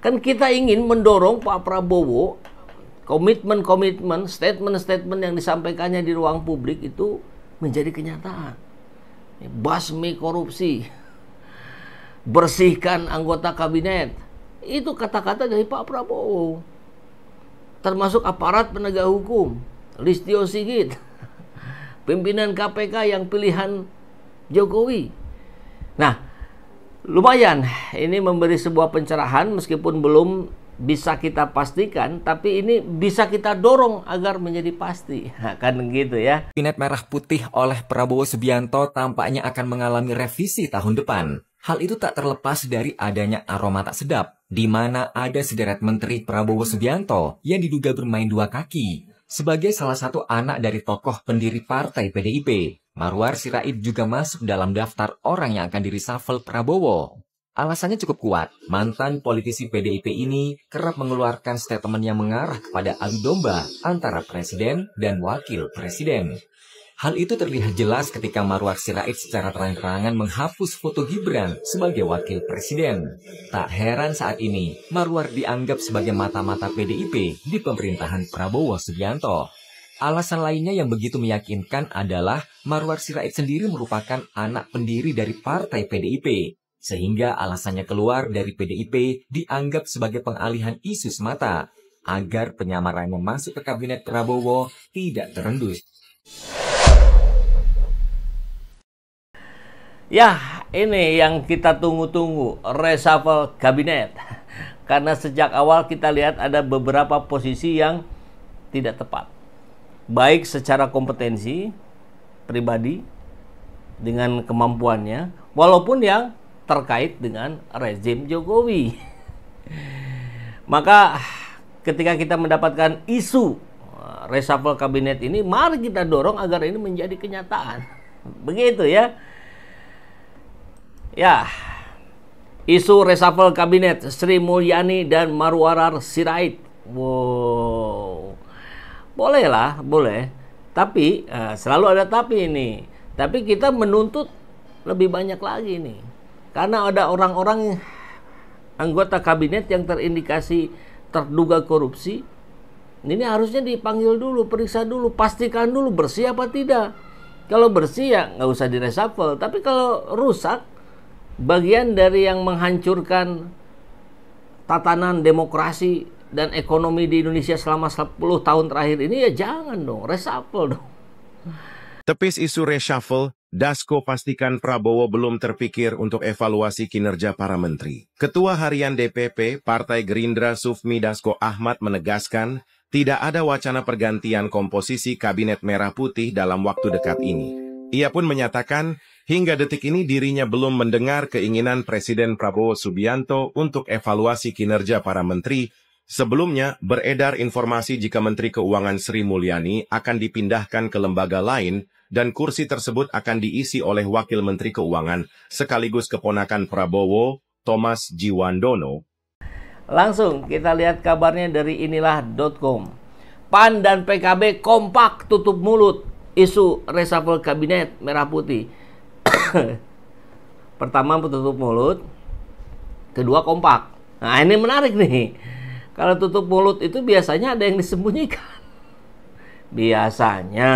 Kan kita ingin mendorong Pak Prabowo, komitmen-komitmen, statement-statement yang disampaikannya di ruang publik itu menjadi kenyataan. Basmi korupsi, bersihkan anggota kabinet. Itu kata-kata dari Pak Prabowo. Termasuk aparat penegak hukum, Listio Sigit, pimpinan KPK yang pilihan Jokowi. Nah, lumayan ini memberi sebuah pencerahan meskipun belum bisa kita pastikan, tapi ini bisa kita dorong agar menjadi pasti. Kan gitu ya. Kabinet Merah Putih oleh Prabowo Subianto tampaknya akan mengalami revisi tahun depan. Hal itu tak terlepas dari adanya aroma tak sedap, di mana ada sederet menteri Prabowo Subianto yang diduga bermain dua kaki. Sebagai salah satu anak dari tokoh pendiri partai PDIP, Marwar Sirait juga masuk dalam daftar orang yang akan di-reshuffle Prabowo. Alasannya cukup kuat, mantan politisi PDIP ini kerap mengeluarkan statement yang mengarah kepada adu domba antara presiden dan wakil presiden. Hal itu terlihat jelas ketika Marwar Sirait secara terang-terangan menghapus foto Gibran sebagai wakil presiden. Tak heran saat ini, Marwar dianggap sebagai mata-mata PDIP di pemerintahan Prabowo Subianto. Alasan lainnya yang begitu meyakinkan adalah Marwar Sirait sendiri merupakan anak pendiri dari partai PDIP. Sehingga alasannya keluar dari PDIP dianggap sebagai pengalihan isu semata, agar penyamarannya masuk ke kabinet Prabowo tidak terendus. Ya, ini yang kita tunggu-tunggu, reshuffle kabinet. Karena sejak awal kita lihat ada beberapa posisi yang tidak tepat. Baik secara kompetensi pribadi dengan kemampuannya, walaupun yang terkait dengan rezim Jokowi. Maka ketika kita mendapatkan isu reshuffle kabinet ini, mari kita dorong agar ini menjadi kenyataan. Begitu ya. Ya, isu reshuffle kabinet Sri Mulyani dan Marwar Sirait. Wow, boleh lah, boleh. Tapi selalu ada tapi ini. Tapi kita menuntut lebih banyak lagi nih, karena ada orang-orang anggota kabinet yang terindikasi terduga korupsi. Ini harusnya dipanggil dulu, periksa dulu, pastikan dulu bersih apa tidak. Kalau bersih ya nggak usah direshuffle. Tapi kalau rusak, bagian dari yang menghancurkan tatanan demokrasi dan ekonomi di Indonesia selama 10 tahun terakhir ini, ya jangan dong, reshuffle dong. Tepis isu reshuffle, Dasko pastikan Prabowo belum terpikir untuk evaluasi kinerja para menteri. Ketua Harian DPP Partai Gerindra Sufmi Dasko Ahmad menegaskan, tidak ada wacana pergantian komposisi Kabinet Merah Putih dalam waktu dekat ini. Ia pun menyatakan, hingga detik ini dirinya belum mendengar keinginan Presiden Prabowo Subianto untuk evaluasi kinerja para menteri. Sebelumnya, beredar informasi jika Menteri Keuangan Sri Mulyani akan dipindahkan ke lembaga lain dan kursi tersebut akan diisi oleh Wakil Menteri Keuangan sekaligus keponakan Prabowo, Thomas Jiwandono. Langsung kita lihat kabarnya dari inilah.com. PAN dan PKB kompak tutup mulut isu reshuffle kabinet Merah Putih. Pertama tutup mulut, kedua kompak. Nah ini menarik nih. Kalau tutup mulut itu biasanya ada yang disembunyikan. Biasanya.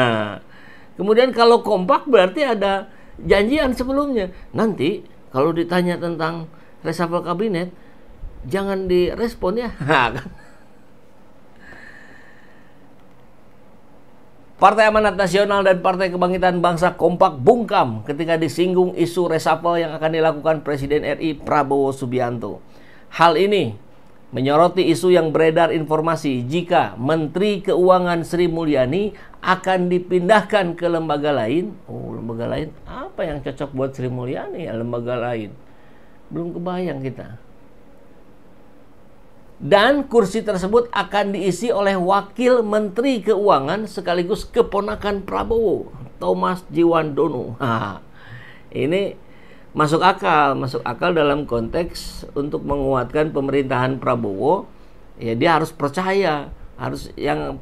Kemudian kalau kompak berarti ada janjian sebelumnya. Nanti kalau ditanya tentang reshuffle kabinet, jangan direspon ya. Partai Amanat Nasional dan Partai Kebangkitan Bangsa kompak bungkam ketika disinggung isu reshuffle yang akan dilakukan Presiden RI Prabowo Subianto. Hal ini menyoroti isu yang beredar informasi jika Menteri Keuangan Sri Mulyani akan dipindahkan ke lembaga lain. Oh, lembaga lain? Apa yang cocok buat Sri Mulyani ya lembaga lain? Belum kebayang kita. Dan kursi tersebut akan diisi oleh Wakil Menteri Keuangan sekaligus keponakan Prabowo, Thomas Jiwandono. Ini masuk akal dalam konteks untuk menguatkan pemerintahan Prabowo. Ya dia harus percaya, harus yang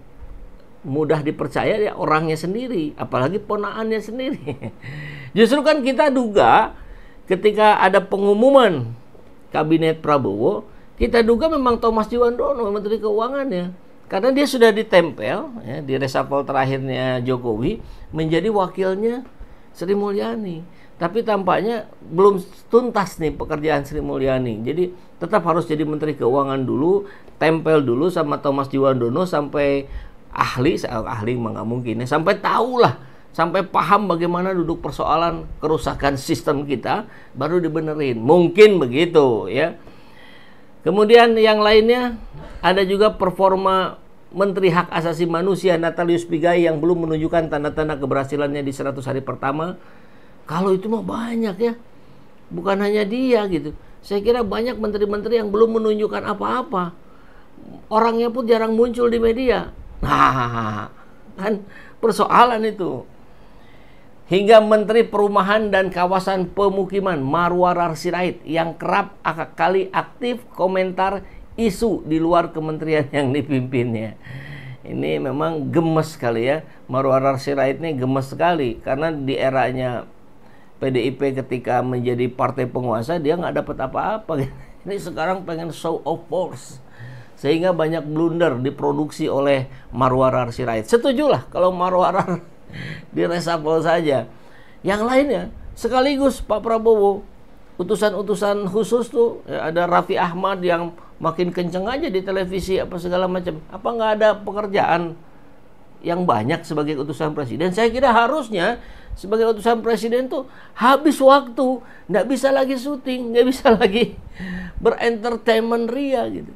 mudah dipercaya ya orangnya sendiri, apalagi ponakannya sendiri. Justru kan kita duga ketika ada pengumuman kabinet Prabowo, Kita duga memang Thomas Djiwandono Menteri Keuangan ya. Karena dia sudah ditempel ya, di reshuffle terakhirnya Jokowi menjadi wakilnya Sri Mulyani. Tapi tampaknya belum tuntas nih pekerjaan Sri Mulyani. Jadi tetap harus jadi Menteri Keuangan dulu, tempel dulu sama Thomas Djiwandono sampai ahli mah nggak mungkin ya, sampai tahulah, sampai paham bagaimana duduk persoalan kerusakan sistem kita, baru dibenerin. Mungkin begitu ya. Kemudian yang lainnya ada juga performa Menteri Hak Asasi Manusia Natalius Pigai yang belum menunjukkan tanda-tanda keberhasilannya di 100 hari pertama. Kalau itu mah banyak ya. Bukan hanya dia gitu. Saya kira banyak menteri-menteri yang belum menunjukkan apa-apa. Orangnya pun jarang muncul di media. Nah, kan persoalan itu. Hingga Menteri Perumahan dan Kawasan Pemukiman Marwarar Sirait yang kerap kali aktif komentar isu di luar kementerian yang dipimpinnya. Ini memang gemes sekali ya. Marwarar Sirait ini gemes sekali karena di eranya PDIP ketika menjadi partai penguasa dia nggak dapat apa-apa. Ini sekarang pengen show of force sehingga banyak blunder diproduksi oleh Marwarar Sirait. Setujulah kalau Marwarar di reshuffle saja. Yang lainnya sekaligus Pak Prabowo, utusan-utusan khusus tuh ya, ada Raffi Ahmad yang makin kenceng aja di televisi apa segala macam. Apa nggak ada pekerjaan yang banyak sebagai utusan presiden? Saya kira harusnya sebagai utusan presiden tuh habis waktu, nggak bisa lagi syuting, nggak bisa lagi berentertainment ria gitu.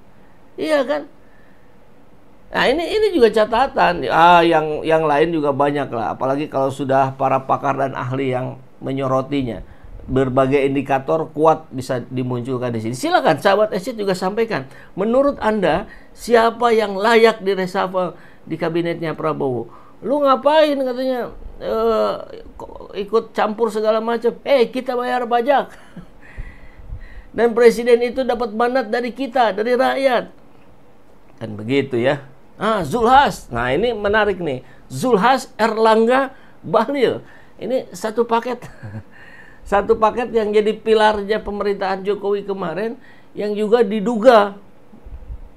Iya kan? Nah ini juga catatan. Yang lain juga banyak lah. Apalagi kalau sudah para pakar dan ahli yang menyorotinya. Berbagai indikator kuat bisa dimunculkan di sini. Silakan sahabat SC juga sampaikan. Menurut Anda siapa yang layak di reshuffle di kabinetnya Prabowo? Lu ngapain katanya ikut campur segala macam? Kita bayar pajak. Dan presiden itu dapat mandat dari kita, dari rakyat. Kan begitu ya. Zulhas. Nah ini menarik nih. Zulhas, Erlangga, Bahlil. Ini satu paket. Satu paket yang jadi pilarnya pemerintahan Jokowi kemarin. Yang juga diduga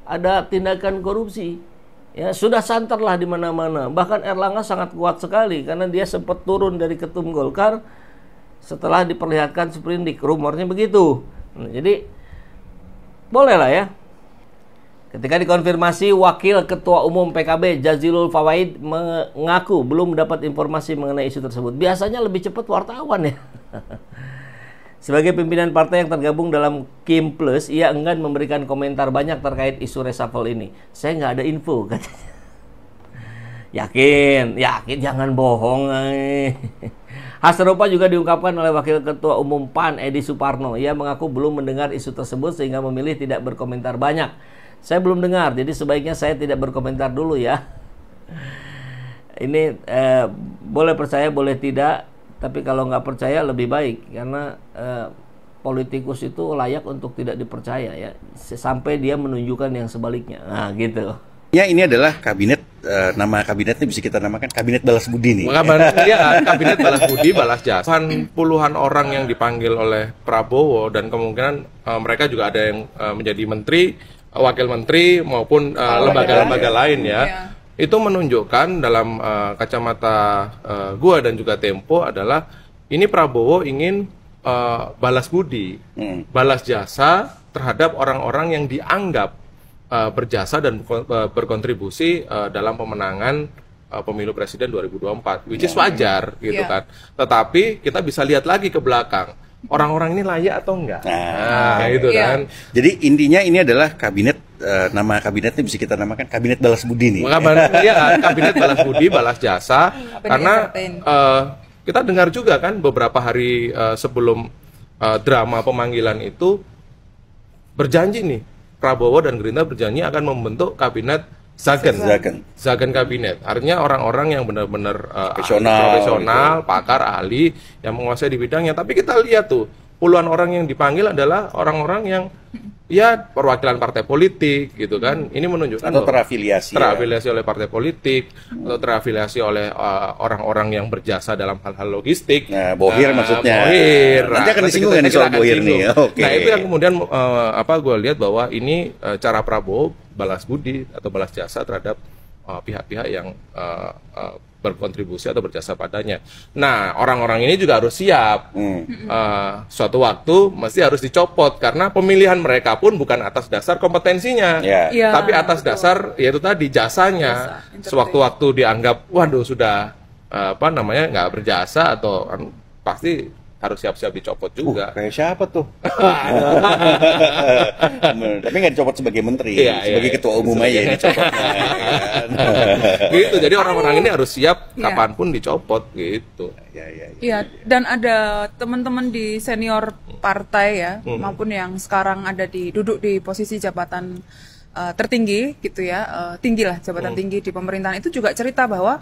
ada tindakan korupsi. Ya sudah santer lah di mana-mana. Bahkan Erlangga sangat kuat sekali. Karena dia sempat turun dari ketum Golkar setelah diperlihatkan sprindik. Rumornya begitu. Nah, jadi boleh lah ya. Ketika dikonfirmasi, Wakil Ketua Umum PKB Jazilul Fawaid mengaku belum mendapat informasi mengenai isu tersebut. Biasanya lebih cepat wartawan ya. Sebagai pimpinan partai yang tergabung dalam Kim Plus, ia enggan memberikan komentar banyak terkait isu reshuffle ini. Saya nggak ada info katanya. Yakin jangan bohong. Hal serupa juga diungkapkan oleh Wakil Ketua Umum PAN Edi Suparno. Ia mengaku belum mendengar isu tersebut sehingga memilih tidak berkomentar banyak. Saya belum dengar, jadi sebaiknya saya tidak berkomentar dulu ya. Ini boleh percaya, boleh tidak. Tapi kalau nggak percaya lebih baik. Karena politikus itu layak untuk tidak dipercaya ya. Sampai dia menunjukkan yang sebaliknya. Nah gitu. Ya ini adalah kabinet, nama kabinetnya bisa kita namakan Kabinet Balas Budi nih. Iya, Kabinet Balas Budi, Balas Jasa. Puluhan orang yang dipanggil oleh Prabowo dan kemungkinan mereka juga ada yang menjadi menteri, wakil menteri maupun lembaga-lembaga lain ya. Itu menunjukkan dalam kacamata gua dan juga Tempo adalah ini Prabowo ingin balas budi, balas jasa terhadap orang-orang yang dianggap berjasa dan berkontribusi dalam pemenangan pemilu presiden 2024, which is wajar gitu kan. Tetapi kita bisa lihat lagi ke belakang. Orang-orang ini layak atau enggak? Nah, itu kan. Jadi intinya ini adalah kabinet, nama kabinetnya bisa kita namakan Kabinet Balas Budi nih. Iya, Kabinet Balas Budi, Balas Jasa. Karena kita dengar juga kan beberapa hari sebelum drama pemanggilan itu berjanji nih, Prabowo dan Gerindra berjanji akan membentuk kabinet Zagen kabinet. Artinya orang-orang yang benar-benar profesional, pakar, ahli yang menguasai di bidangnya. Tapi kita lihat tuh, puluhan orang yang dipanggil adalah orang-orang yang ya perwakilan partai politik gitu kan. Ini menunjukkan Atau bahwa terafiliasi oleh partai politik atau terafiliasi oleh orang-orang yang berjasa dalam hal-hal logistik. Nah, Bohir maksudnya. Bohir. Nanti akan disinggung kita nih soal akan Bohir nih. singgung. Oke. Nah, itu yang kemudian gue lihat bahwa ini cara Prabowo balas budi atau balas jasa terhadap pihak-pihak yang berkontribusi atau berjasa padanya. Nah, orang-orang ini juga harus siap. Suatu waktu mesti harus dicopot karena pemilihan mereka pun bukan atas dasar kompetensinya, Ya. tapi atas dasar yaitu tadi jasanya. Sewaktu-waktu dianggap, waduh sudah nggak berjasa atau pasti harus siap-siap dicopot juga. Kayak siapa tuh? Tapi nggak dicopot sebagai menteri, sebagai ketua umum aja dicopot. Gitu. Jadi orang-orang ini harus siap kapanpun dicopot gitu. Iya, dan ada teman-teman di senior partai ya, maupun yang sekarang ada duduk di posisi jabatan tertinggi gitu ya, tinggi lah, jabatan tinggi di pemerintahan itu juga cerita bahwa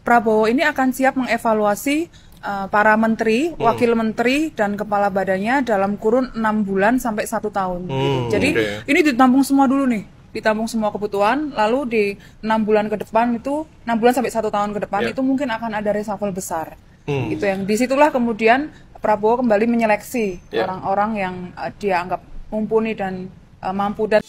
Prabowo ini akan siap mengevaluasi para menteri, wakil menteri, dan kepala badannya dalam kurun 6 bulan sampai 1 tahun. Gitu. Jadi ini ditampung semua dulu nih, ditampung semua kebutuhan, lalu di 6 bulan ke depan itu, 6 bulan sampai 1 tahun ke depan itu mungkin akan ada reshuffle besar. Gitu yang disitulah kemudian Prabowo kembali menyeleksi orang-orang yang dia anggap mumpuni dan mampu dan